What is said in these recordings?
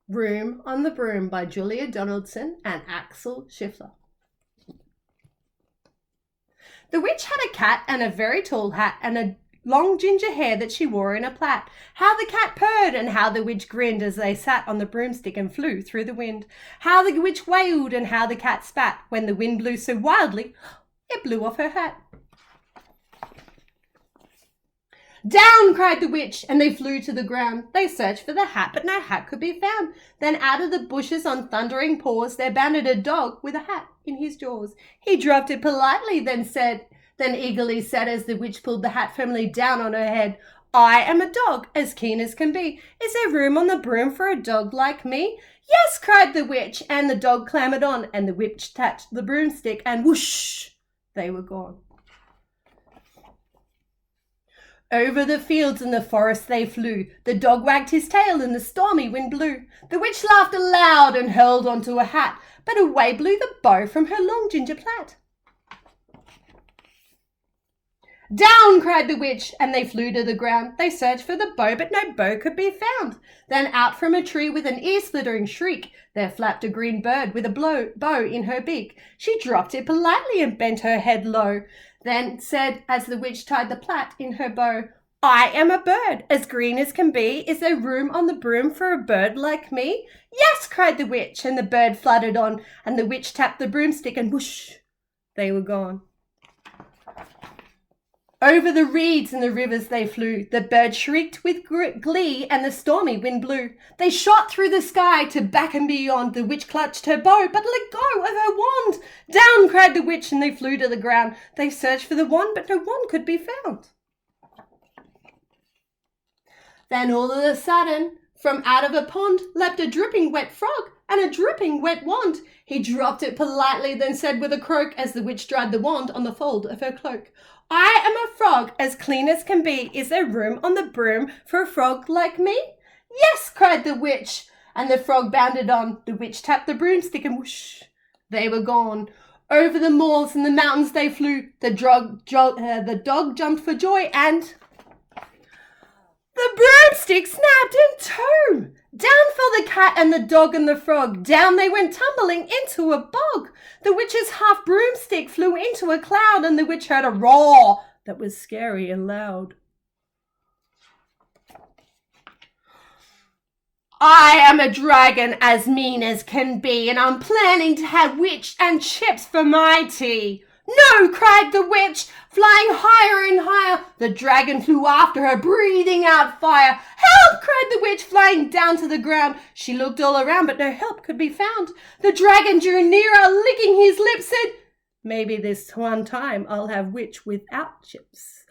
Room on the Broom by Jodi Donaldson and Axel Scheffler. The witch had a cat and a very tall hat and a long ginger hair that she wore in a plait. How the cat purred and how the witch grinned as they sat on the broomstick and flew through the wind. How the witch wailed and how the cat spat when the wind blew so wildly it blew off her hat. Down, cried the witch, and they flew to the ground. They searched for the hat, but no hat could be found. Then out of the bushes on thundering paws there bounded a dog with a hat in his jaws. He dropped it politely, then eagerly said as the witch pulled the hat firmly down on her head, I am a dog, as keen as can be. Is there room on the broom for a dog like me? Yes, cried the witch, and the dog clambered on, and the witch touched the broomstick, and whoosh, they were gone. Over the fields and the forest they flew. The dog wagged his tail and the stormy wind blew. The witch laughed aloud and hurled onto a hat, but away blew the bow from her long ginger plait. Down, cried the witch, and they flew to the ground. They searched for the bow, but no bow could be found. Then out from a tree with an ear-splittering shriek, there flapped a green bird with a bow in her beak. She dropped it politely and bent her head low, then said, as the witch tied the plait in her bow, I am a bird, as green as can be. Is there room on the broom for a bird like me? Yes, cried the witch, and the bird fluttered on, and the witch tapped the broomstick, and whoosh, they were gone. Over the reeds and the rivers they flew. The bird shrieked with glee, and the stormy wind blew. They shot through the sky to back and beyond. The witch clutched her bow, but let go of her wand. Down, cried the witch, and they flew to the ground. They searched for the wand, but no wand could be found. Then all of a sudden, from out of a pond, leapt a dripping wet frog and a dripping wet wand. He dropped it politely, then said with a croak, as the witch dried the wand on the fold of her cloak, I am a frog, as clean as can be. Is there room on the broom for a frog like me? Yes, cried the witch, and the frog bounded on. The witch tapped the broomstick, and whoosh, they were gone. Over the moors and the mountains they flew. The dog jumped for joy, and the broomstick snapped in two. Down fell the cat and the dog and the frog. Down they went tumbling into a bog. The witch's half broomstick flew into a cloud, and the witch heard a roar that was scary and loud. I am a dragon as mean as can be, and I'm planning to have witch and chips for my tea. No, cried the witch, flying higher and higher. The dragon flew after her, breathing out fire. Help, cried the witch, flying down to the ground. She looked all around, but no help could be found. The dragon drew nearer, licking his lips, said, maybe this one time I'll have witch without chips.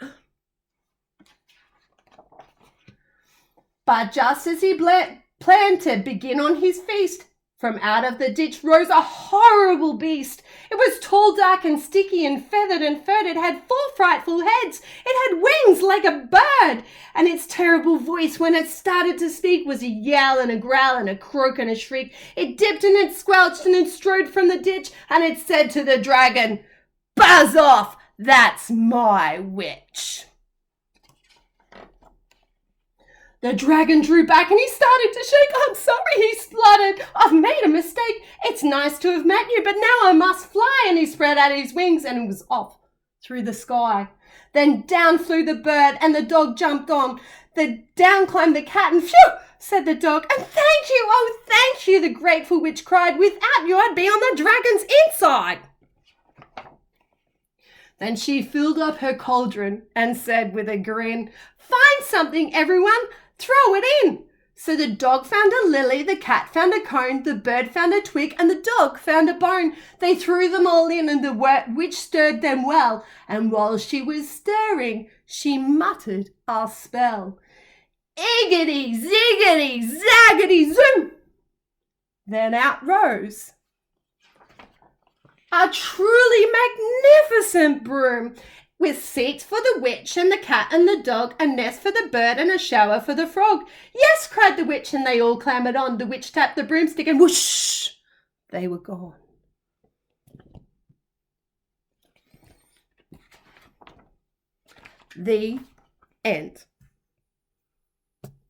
But just as he planned to begin on his feast, from out of the ditch rose a horrible beast. It was tall, dark, and sticky, and feathered and furred. It had 4 frightful heads. It had wings like a bird. And its terrible voice, when it started to speak, was a yell and a growl and a croak and a shriek. It dipped and it squelched and it strode from the ditch, and it said to the dragon, Buzz off, that's my witch. The dragon drew back and he started to shake. I'm sorry, he spluttered. I've made a mistake. It's nice to have met you, but now I must fly. And he spread out his wings and was off through the sky. Then down flew the bird and the dog jumped on. Down climbed the cat and phew, said the dog. And thank you, oh thank you, the grateful witch cried. Without you I'd be on the dragon's inside. Then she filled up her cauldron and said with a grin, find something, everyone. Throw it in. So the dog found a lily, the cat found a cone, the bird found a twig, and the dog found a bone. They threw them all in, and the witch stirred them well. And while she was stirring, she muttered a spell. Iggity, ziggity, zaggity, zoom. Then out rose a truly magnificent broom, with seats for the witch and the cat and the dog, a nest for the bird and a shower for the frog. Yes, cried the witch, and they all clambered on. The witch tapped the broomstick, and whoosh, they were gone. The end.